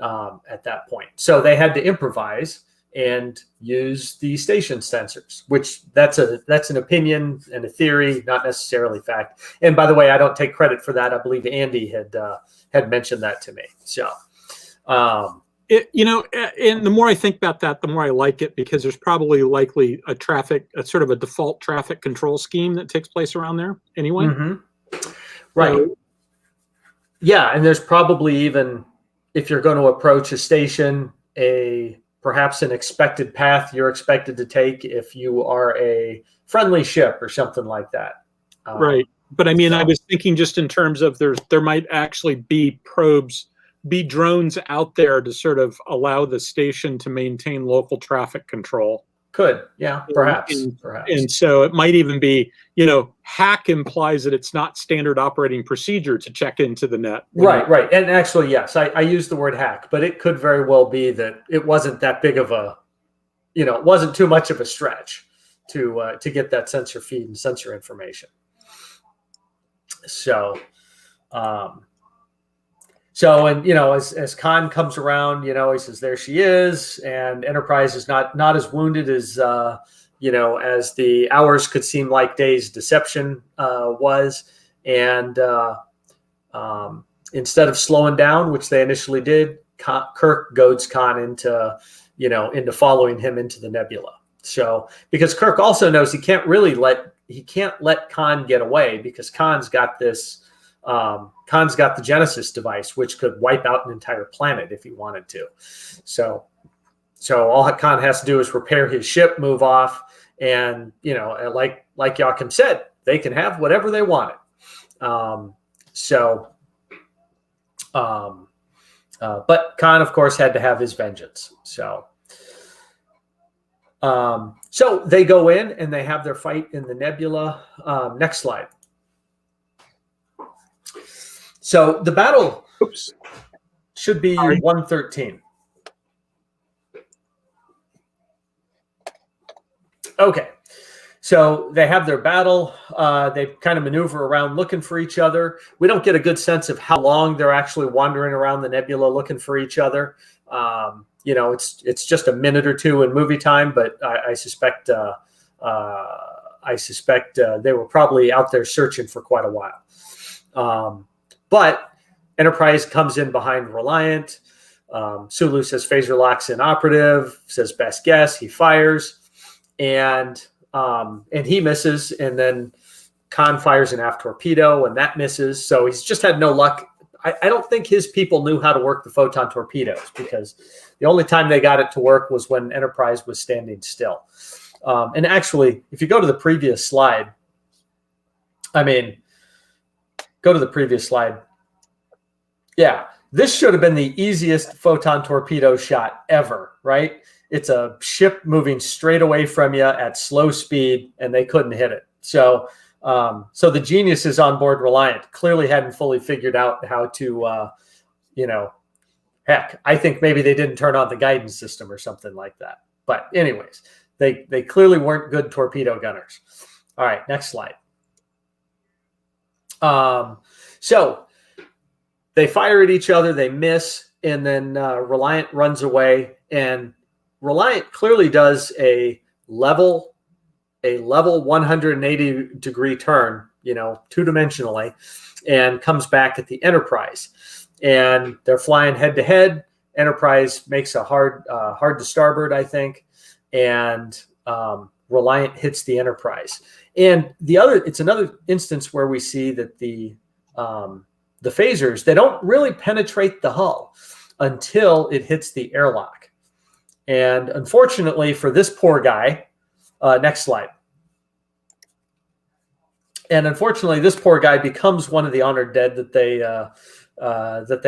at that point. So they had to improvise and use the station sensors, which that's an opinion and a theory, not necessarily fact. And by the way, I don't take credit for that. I believe Andy had mentioned that to me. So,
and the more I think about that, the more I like it, because there's probably likely a sort of a default traffic control scheme that takes place around there anyway.
Mm-hmm. Right. So, yeah. And there's probably even, if you're going to approach a station, perhaps an expected path you're expected to take if you are a friendly ship or something like that.
Right. But I mean, I was thinking just in terms of there might actually be drones out there to sort of allow the station to maintain local traffic control.
Could, yeah, perhaps.
And so it might even be, hack implies that it's not standard operating procedure to check into the net.
Right. And actually, yes, I use the word hack, but it could very well be that it wasn't that big of it wasn't too much of a stretch to get that sensor feed and sensor information. So,
So, and as Khan comes around, he says, "There she is," and Enterprise is not as wounded as as the hours could seem like days deception was, and instead of slowing down, which they initially did, Kirk goads Khan into following him into the nebula. So, because Kirk also knows he can't let Khan get away, because Khan's got the Genesis device, which could wipe out an entire planet if he wanted to. So all Khan has to do is repair his ship, move off, and like Joachim said, they can have whatever they wanted. But Khan, of course, had to have his vengeance. So they go in and they have their fight in the nebula. Next slide. So the battle should be 113. Okay. So they have their battle. They kind of maneuver around looking for each other. We don't get a good sense of how long they're actually wandering around the nebula looking for each other. It's just a minute or two in movie time, but I suspect they were probably out there searching for quite a while. But Enterprise comes in behind Reliant. Sulu says phaser lock's inoperative, says best guess. He fires, and he misses, and then Khan fires an aft torpedo, and that misses. So he's just had no luck. I don't think his people knew how to work the photon torpedoes, because the only time they got it to work was when Enterprise was standing still. And actually, if you go to the previous slide, go to the previous slide. Yeah, this should have been the easiest photon torpedo shot ever, right? It's a ship moving straight away from you at slow speed, and they couldn't hit it. So the geniuses on board Reliant clearly hadn't fully figured out how to, heck, I think maybe they didn't turn on the guidance system or something like that. But anyways, they clearly weren't good torpedo gunners. All right, next slide. So they fire at each other, they miss, and then Reliant runs away, and Reliant clearly does a level 180-degree turn, two-dimensionally, and comes back at the Enterprise. And they're flying head-to-head. Enterprise makes a hard to starboard, I think, and Reliant hits the Enterprise. And it's another instance where we see that the phasers, they don't really penetrate the hull until it hits the airlock. And unfortunately for this poor guy, next slide. And unfortunately, this poor guy becomes one of the honored dead that they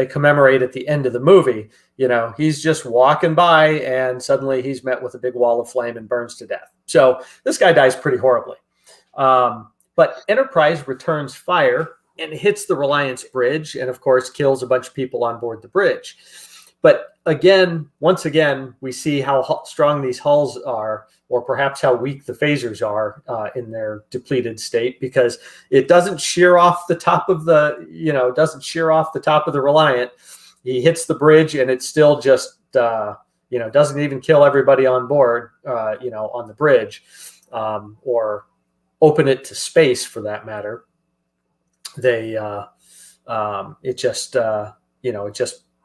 commemorate at the end of the movie. He's just walking by, and suddenly he's met with a big wall of flame and burns to death. So this guy dies pretty horribly. But Enterprise returns fire and hits the Reliance bridge, and of course kills a bunch of people on board the bridge. But once again, we see how strong these hulls are, or perhaps how weak the phasers are in their depleted state, because it doesn't shear off the top of the Reliant. He hits the bridge, and it still just doesn't even kill everybody on board, on the bridge, or open it to space for that matter. It just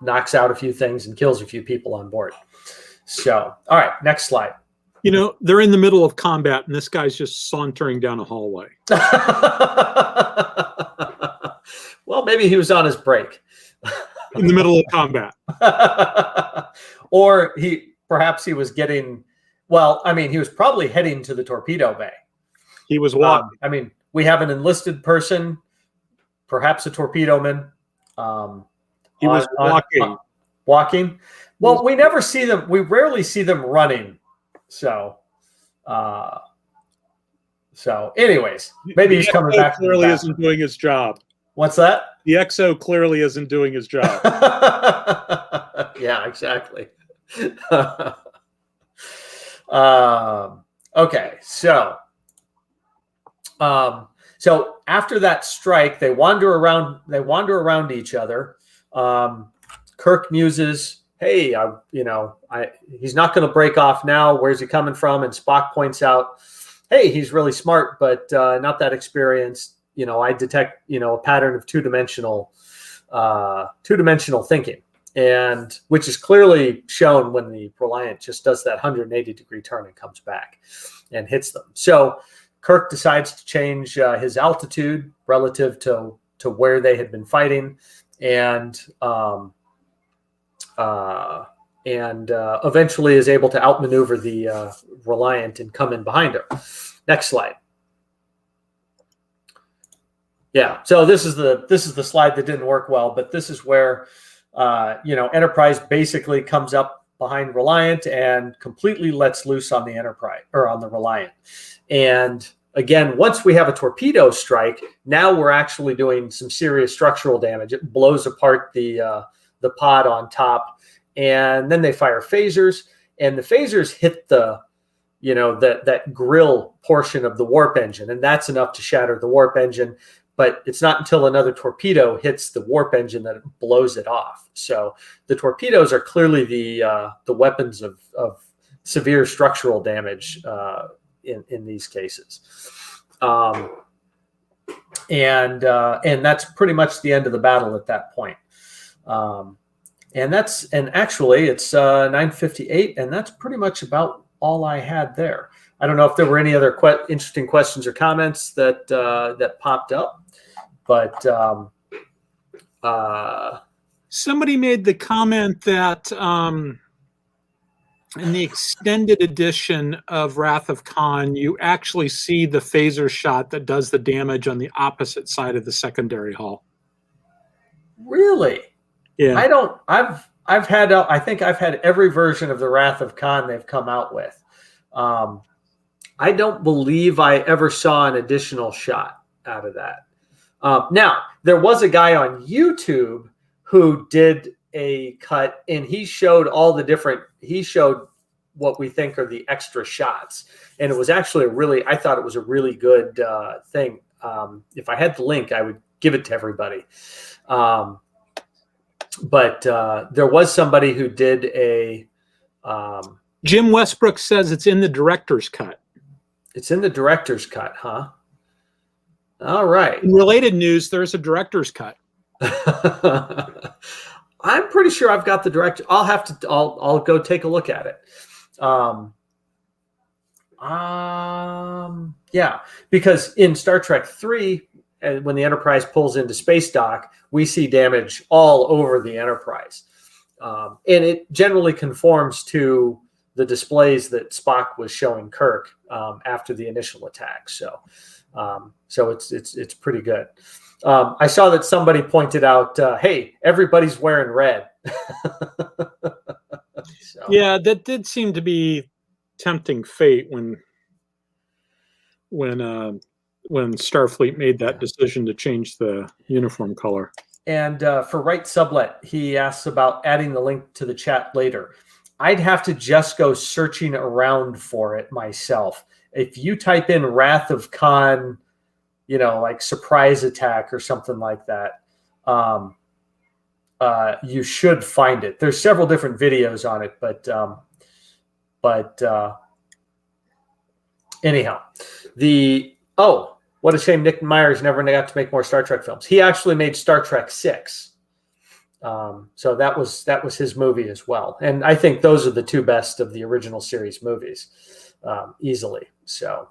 knocks out a few things and kills a few people on board. So, all right, next slide.
They're in the middle of combat, and this guy's just sauntering down a hallway.
Well, maybe he was on his break.
In the middle of combat.
Or perhaps he was getting, he was probably heading to the torpedo bay.
He was walking.
We have an enlisted person, perhaps a torpedo-man.
He was walking.
Walking. Well, we never see them. We rarely see them running. So anyways, maybe he's coming back.
Clearly isn't doing his job.
What's that?
The XO clearly isn't doing his job.
Yeah, exactly. Okay, so after that strike, they wander around each other.
Kirk muses, hey, he's not going to break off now. Where's he coming from? And Spock points out, hey, he's really smart, but not that experienced. I detect, a pattern of two-dimensional thinking, and which is clearly shown when the Reliant just does that 180-degree turn and comes back and hits them. So Kirk decides to change his altitude relative to where they had been fighting, and eventually is able to outmaneuver the Reliant and come in behind her. Next slide. Yeah, so this is the slide that didn't work well, but this is where Enterprise basically comes up behind Reliant and completely lets loose on the Enterprise or on the Reliant. And again, once we have a torpedo strike, now we're actually doing some serious structural damage. It blows apart the pod on top, and then they fire phasers, and the phasers hit the that grill portion of the warp engine, and that's enough to shatter the warp engine. But it's not until another torpedo hits the warp engine that it blows it off. So the torpedoes are clearly the weapons of severe structural damage in these cases. And that's pretty much the end of the battle at that point. And actually it's 9:58, and that's pretty much about all I had there. I don't know if there were any other interesting questions or comments that popped up, but
somebody made the comment that in the extended edition of Wrath of Khan, you actually see the phaser shot that does the damage on the opposite side of the secondary hull.
Really?
Yeah.
I think I've had every version of the Wrath of Khan they've come out with. I don't believe I ever saw an additional shot out of that. Now, there was a guy on YouTube who did a cut, and he showed what we think are the extra shots. And it was actually I thought it was a really good thing. If I had the link, I would give it to everybody. But there was somebody who did a...
Jim Westbrook says it's in the director's cut.
It's in the director's cut, huh? All right.
In related news, there's a director's cut.
I'm pretty sure I've got the director. I'll go take a look at it. Yeah, because in Star Trek 3, when the Enterprise pulls into space dock, we see damage all over the Enterprise. And it generally conforms to the displays that Spock was showing Kirk after the initial attack. So it's pretty good. I saw that somebody pointed out, hey, everybody's wearing red. So.
Yeah, that did seem to be tempting fate when Starfleet made that decision to change the uniform color.
And for Right Sublet, he asks about adding the link to the chat later. I'd have to just go searching around for it myself. If you type in Wrath of Khan, like surprise attack or something like that, you should find it. There's several different videos on it, but anyhow, what a shame Nick Myers never got to make more Star Trek films. He actually made Star Trek 6. So that was his movie as well. And I think those are the two best of the original series movies, easily. So,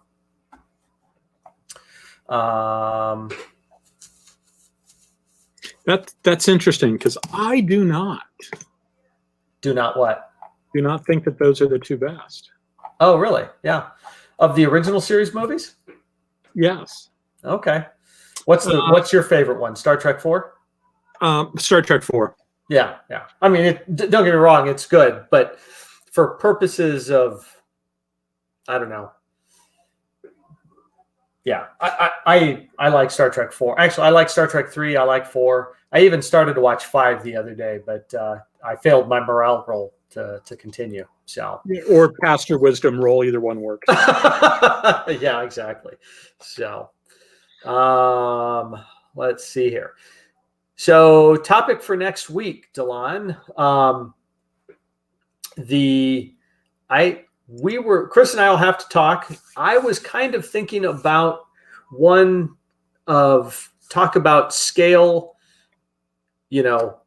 that's interesting, because I do not
what?
Do not think that those are the two best.
Oh, really? Yeah. Of the original series movies?
Yes.
Okay. What's your favorite one? Star Trek 4?
Star Trek 4.
Yeah. I mean, don't get me wrong, it's good, but for purposes of, I don't know. Yeah, I like Star Trek 4. Actually, I like Star Trek 3. I like 4. I even started to watch 5 the other day, but I failed my morale roll to continue. So,
or Pastor Wisdom roll, either one works.
Yeah, exactly. So, let's see here. So topic for next week, Delon. Chris and I will have to talk. I was kind of thinking about talk about scale,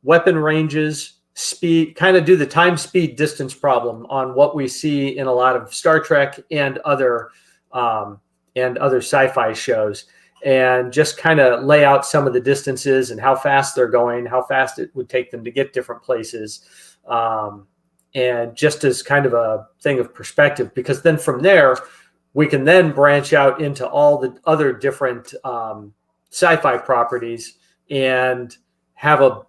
weapon ranges, speed, kind of do the time, speed, distance problem on what we see in a lot of Star Trek and other sci-fi shows, and just kind of lay out some of the distances and how fast they're going, how fast it would take them to get different places. And just as kind of a thing of perspective, because then from there, we can then branch out into all the other different sci-fi properties and have a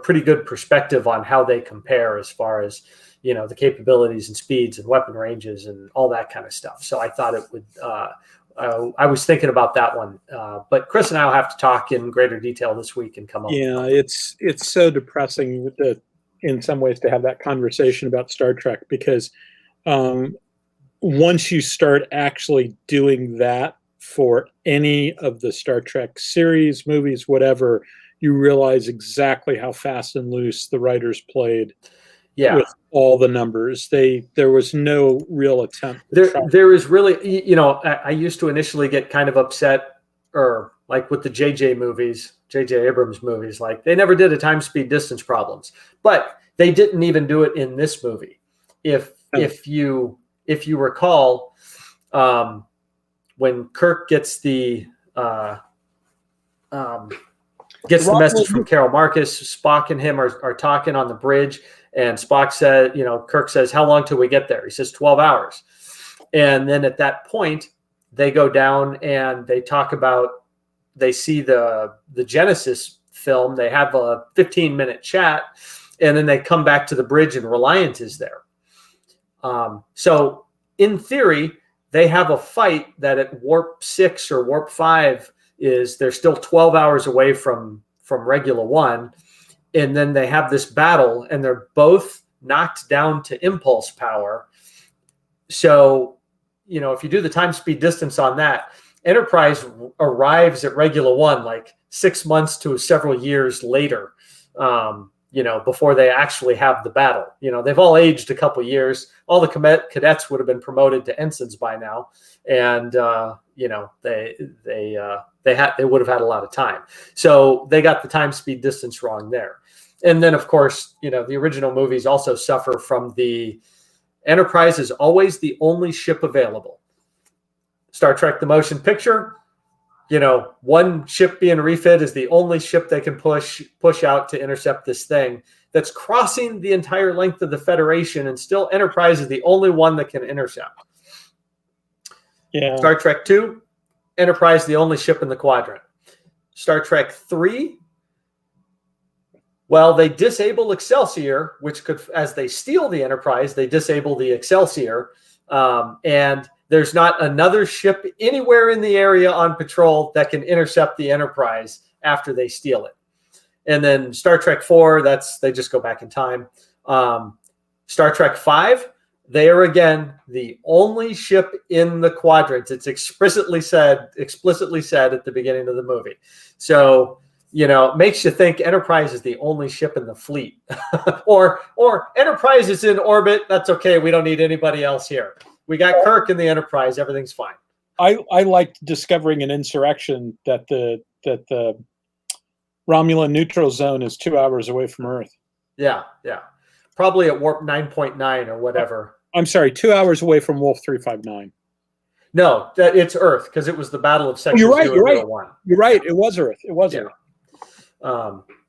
pretty good perspective on how they compare as far as, the capabilities and speeds and weapon ranges and all that kind of stuff. So I thought it would, I was thinking about that one, but Chris and I will have to talk in greater detail this week and come up.
Yeah, it's so depressing in some ways to have that conversation about Star Trek, because once you start actually doing that for any of the Star Trek series, movies, whatever, you realize exactly how fast and loose the writers played. Yeah, with all the numbers. There was no real attempt.
There is really, I used to initially get kind of upset, or like with the J.J. Abrams movies, like they never did a time, speed, distance problems, but they didn't even do it in this movie. If you recall, when Kirk gets the message from Carol Marcus, Spock and him are talking on the bridge, and Spock said, Kirk says, "How long till we get there?" He says, 12 hours. And then at that point, they go down and they talk about, they see the Genesis film. They have a 15-minute chat, and then they come back to the bridge and Reliant is there. So in theory, they have a fight that at warp 6 or warp 5 they're still 12 hours away from Regula 1. And then they have this battle, and they're both knocked down to impulse power. So, if you do the time, speed, distance on that, Enterprise arrives at Regula 1 like 6 months to several years later, before they actually have the battle. They've all aged a couple years. All the cadets would have been promoted to ensigns by now. And, they would have had a lot of time. So they got the time, speed, distance wrong there. And then, of course, the original movies also suffer from the Enterprise is always the only ship available. Star Trek, the motion picture, one ship being refit is the only ship they can push out to intercept this thing that's crossing the entire length of the Federation, and still Enterprise is the only one that can intercept. Yeah. Star Trek 2, Enterprise, the only ship in the quadrant. Star Trek 3, well, they disable Excelsior, which could, as they steal the Enterprise, they disable the Excelsior. And there's not another ship anywhere in the area on patrol that can intercept the Enterprise after they steal it. And then Star Trek 4, they just go back in time. Star Trek 5, they are again the only ship in the quadrant. It's explicitly said at the beginning of the movie. So, it makes you think Enterprise is the only ship in the fleet. or Enterprise is in orbit. That's okay. We don't need anybody else here. We got Kirk in the Enterprise. Everything's fine.
I liked discovering an insurrection that the Romulan neutral zone is 2 hours away from Earth.
Yeah. Probably at warp 9.9 or whatever.
I'm sorry, 2 hours away from Wolf 359.
No, it's Earth, because it was the Battle of Sector 001.
You're right. It was Earth. Earth.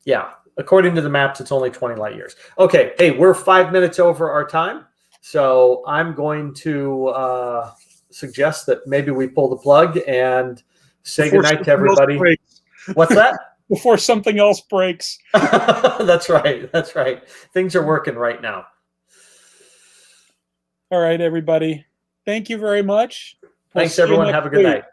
Yeah. According to the maps, it's only 20 light years. Okay. Hey, we're 5 minutes over our time. So I'm going to suggest that maybe we pull the plug and say goodnight to everybody. What's that?
Before something else breaks.
That's right. Things are working right now.
All right, everybody. Thank you very much.
Thanks, everyone. Have a good night.